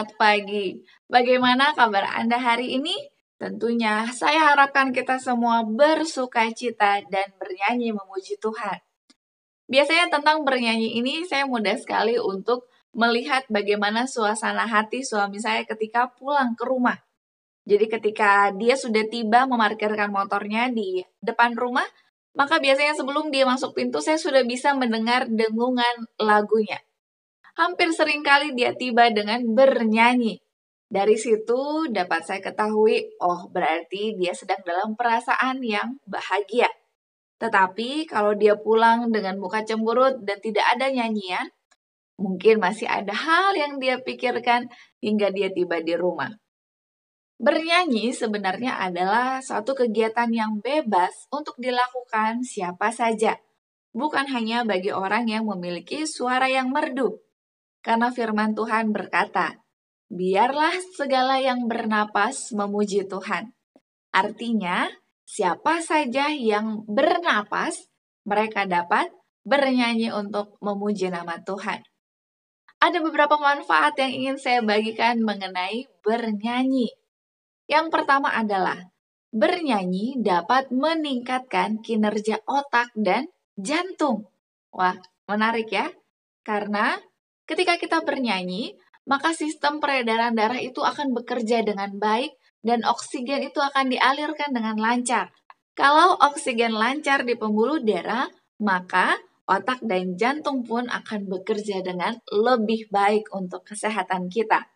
Selamat pagi. Bagaimana kabar Anda hari ini? Tentunya saya harapkan kita semua bersukacita dan bernyanyi memuji Tuhan. Biasanya tentang bernyanyi ini saya mudah sekali untuk melihat bagaimana suasana hati suami saya ketika pulang ke rumah. Jadi ketika dia sudah tiba memarkirkan motornya di depan rumah, maka biasanya sebelum dia masuk pintu saya sudah bisa mendengar dengungan lagunya. Hampir sering kali dia tiba dengan bernyanyi. Dari situ dapat saya ketahui, oh berarti dia sedang dalam perasaan yang bahagia. Tetapi kalau dia pulang dengan muka cemberut dan tidak ada nyanyian, mungkin masih ada hal yang dia pikirkan hingga dia tiba di rumah. Bernyanyi sebenarnya adalah suatu kegiatan yang bebas untuk dilakukan siapa saja, bukan hanya bagi orang yang memiliki suara yang merdu. Karena firman Tuhan berkata, biarlah segala yang bernapas memuji Tuhan. Artinya, siapa saja yang bernapas, mereka dapat bernyanyi untuk memuji nama Tuhan. Ada beberapa manfaat yang ingin saya bagikan mengenai bernyanyi. Yang pertama adalah, bernyanyi dapat meningkatkan kinerja otak dan jantung. Wah, menarik ya. Karena ketika kita bernyanyi, maka sistem peredaran darah itu akan bekerja dengan baik dan oksigen itu akan dialirkan dengan lancar. Kalau oksigen lancar di pembuluh darah, maka otak dan jantung pun akan bekerja dengan lebih baik untuk kesehatan kita.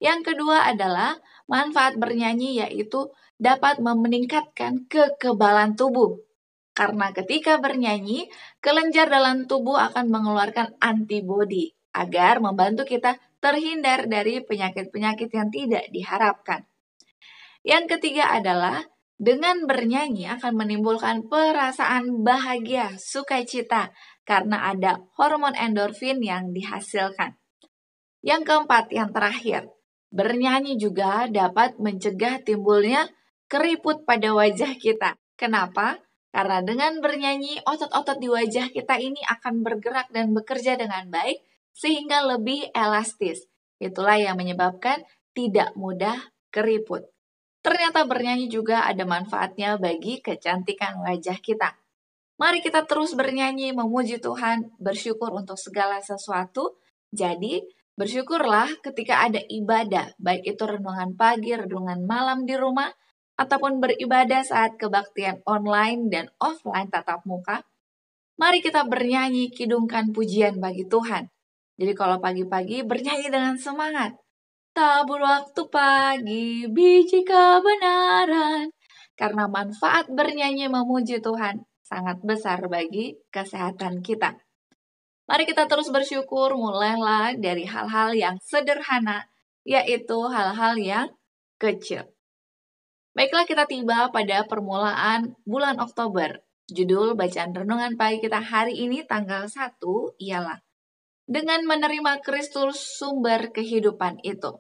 Yang kedua adalah manfaat bernyanyi yaitu dapat meningkatkan kekebalan tubuh. Karena ketika bernyanyi, kelenjar dalam tubuh akan mengeluarkan antibodi agar membantu kita terhindar dari penyakit-penyakit yang tidak diharapkan. Yang ketiga adalah dengan bernyanyi akan menimbulkan perasaan bahagia, sukacita karena ada hormon endorfin yang dihasilkan. Yang keempat, yang terakhir, bernyanyi juga dapat mencegah timbulnya keriput pada wajah kita. Kenapa? Karena dengan bernyanyi, otot-otot di wajah kita ini akan bergerak dan bekerja dengan baik sehingga lebih elastis. Itulah yang menyebabkan tidak mudah keriput. Ternyata bernyanyi juga ada manfaatnya bagi kecantikan wajah kita. Mari kita terus bernyanyi, memuji Tuhan, bersyukur untuk segala sesuatu. Jadi, bersyukurlah ketika ada ibadah, baik itu renungan pagi, renungan malam di rumah, ataupun beribadah saat kebaktian online dan offline tatap muka, mari kita bernyanyi, kidungkan pujian bagi Tuhan. Jadi kalau pagi-pagi bernyanyi dengan semangat. Tabur waktu pagi, biji kebenaran. Karena manfaat bernyanyi memuji Tuhan sangat besar bagi kesehatan kita. Mari kita terus bersyukur, mulailah dari hal-hal yang sederhana, yaitu hal-hal yang kecil. Baiklah, kita tiba pada permulaan bulan Oktober. Judul bacaan renungan pagi kita hari ini tanggal 1 ialah dengan menerima Kristus sumber kehidupan itu.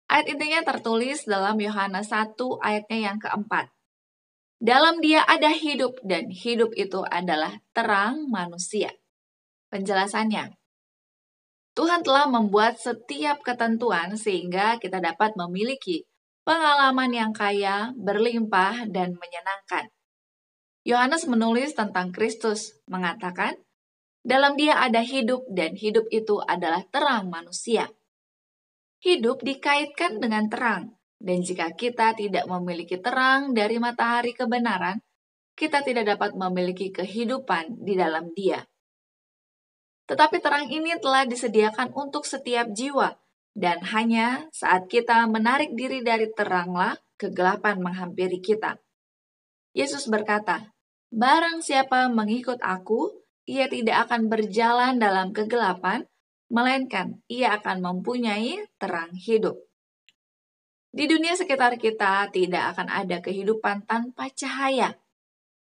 Ayat intinya tertulis dalam Yohanes 1 ayatnya yang keempat. Dalam Dia ada hidup dan hidup itu adalah terang manusia. Penjelasannya, Tuhan telah membuat setiap ketentuan sehingga kita dapat memiliki pengalaman yang kaya, berlimpah, dan menyenangkan. Yohanes menulis tentang Kristus, mengatakan, dalam Dia ada hidup dan hidup itu adalah terang manusia. Hidup dikaitkan dengan terang, dan jika kita tidak memiliki terang dari matahari kebenaran, kita tidak dapat memiliki kehidupan di dalam Dia. Tetapi terang ini telah disediakan untuk setiap jiwa, dan hanya saat kita menarik diri dari teranglah kegelapan menghampiri kita. Yesus berkata, barang siapa mengikut aku, ia tidak akan berjalan dalam kegelapan, melainkan ia akan mempunyai terang hidup. Di dunia sekitar kita tidak akan ada kehidupan tanpa cahaya.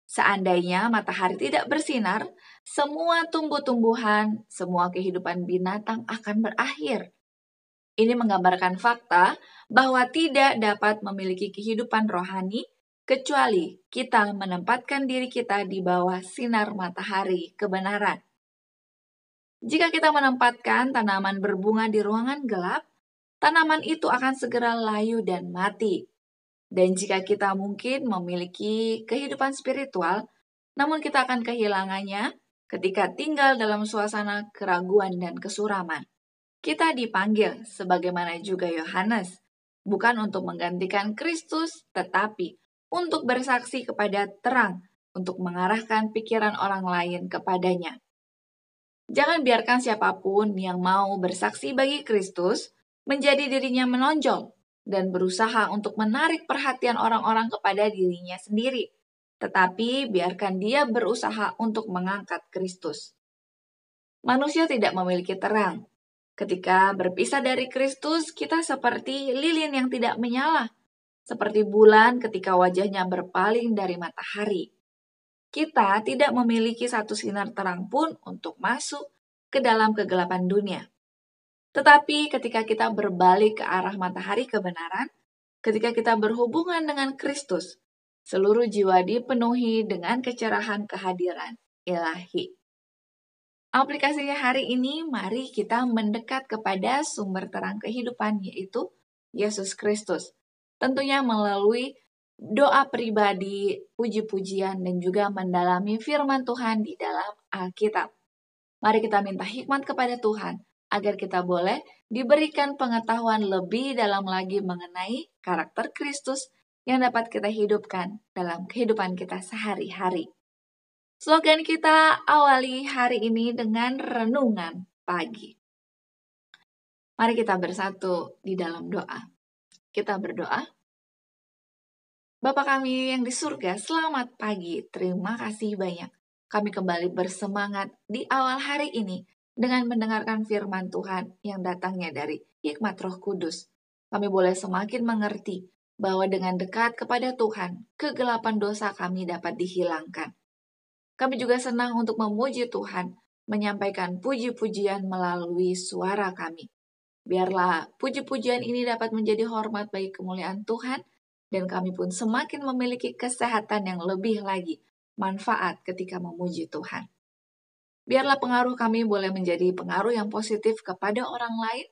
Seandainya matahari tidak bersinar, semua tumbuh-tumbuhan, semua kehidupan binatang akan berakhir. Ini menggambarkan fakta bahwa tidak dapat memiliki kehidupan rohani kecuali kita menempatkan diri kita di bawah sinar matahari kebenaran. Jika kita menempatkan tanaman berbunga di ruangan gelap, tanaman itu akan segera layu dan mati. Dan jika kita mungkin memiliki kehidupan spiritual, namun kita akan kehilangannya ketika tinggal dalam suasana keraguan dan kesuraman. Kita dipanggil, sebagaimana juga Yohanes, bukan untuk menggantikan Kristus, tetapi untuk bersaksi kepada terang, untuk mengarahkan pikiran orang lain kepadanya. Jangan biarkan siapapun yang mau bersaksi bagi Kristus menjadi dirinya menonjol dan berusaha untuk menarik perhatian orang-orang kepada dirinya sendiri. Tetapi biarkan dia berusaha untuk mengangkat Kristus. Manusia tidak memiliki terang. Ketika berpisah dari Kristus, kita seperti lilin yang tidak menyala, seperti bulan ketika wajahnya berpaling dari matahari. Kita tidak memiliki satu sinar terang pun untuk masuk ke dalam kegelapan dunia. Tetapi ketika kita berbalik ke arah matahari kebenaran, ketika kita berhubungan dengan Kristus, seluruh jiwa dipenuhi dengan kecerahan kehadiran ilahi. Aplikasinya hari ini, mari kita mendekat kepada sumber terang kehidupan, yaitu Yesus Kristus. Tentunya melalui doa pribadi, puji-pujian, dan juga mendalami firman Tuhan di dalam Alkitab. Mari kita minta hikmat kepada Tuhan, agar kita boleh diberikan pengetahuan lebih dalam lagi mengenai karakter Kristus yang dapat kita hidupkan dalam kehidupan kita sehari-hari. Slogan kita awali hari ini dengan renungan pagi. Mari kita bersatu di dalam doa. Kita berdoa. Bapa kami yang di surga, selamat pagi. Terima kasih banyak. Kami kembali bersemangat di awal hari ini dengan mendengarkan firman Tuhan yang datangnya dari hikmat Roh Kudus. Kami boleh semakin mengerti bahwa dengan dekat kepada Tuhan, kegelapan dosa kami dapat dihilangkan. Kami juga senang untuk memuji Tuhan, menyampaikan puji-pujian melalui suara kami. Biarlah puji-pujian ini dapat menjadi hormat bagi kemuliaan Tuhan, dan kami pun semakin memiliki kesehatan yang lebih lagi, manfaat ketika memuji Tuhan. Biarlah pengaruh kami boleh menjadi pengaruh yang positif kepada orang lain,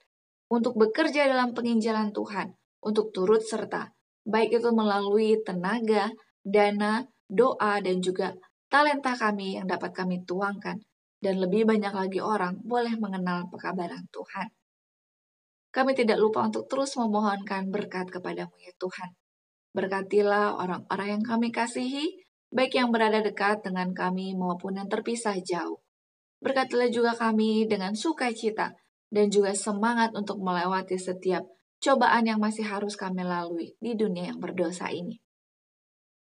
untuk bekerja dalam penginjilan Tuhan, untuk turut serta, baik itu melalui tenaga, dana, doa, dan juga talenta kami yang dapat kami tuangkan, dan lebih banyak lagi orang boleh mengenal pekabaran Tuhan. Kami tidak lupa untuk terus memohonkan berkat kepadamu ya Tuhan. Berkatilah orang-orang yang kami kasihi, baik yang berada dekat dengan kami maupun yang terpisah jauh. Berkatilah juga kami dengan sukacita dan juga semangat untuk melewati setiap cobaan yang masih harus kami lalui di dunia yang berdosa ini.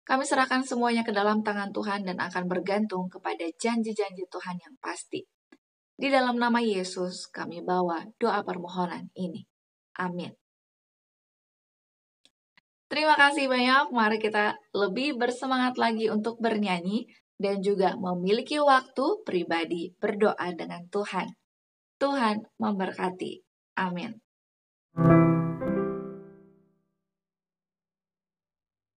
Kami serahkan semuanya ke dalam tangan Tuhan dan akan bergantung kepada janji-janji Tuhan yang pasti. Di dalam nama Yesus kami bawa doa permohonan ini. Amin. Terima kasih banyak, mari kita lebih bersemangat lagi untuk bernyanyi dan juga memiliki waktu pribadi berdoa dengan Tuhan. Tuhan memberkati. Amin.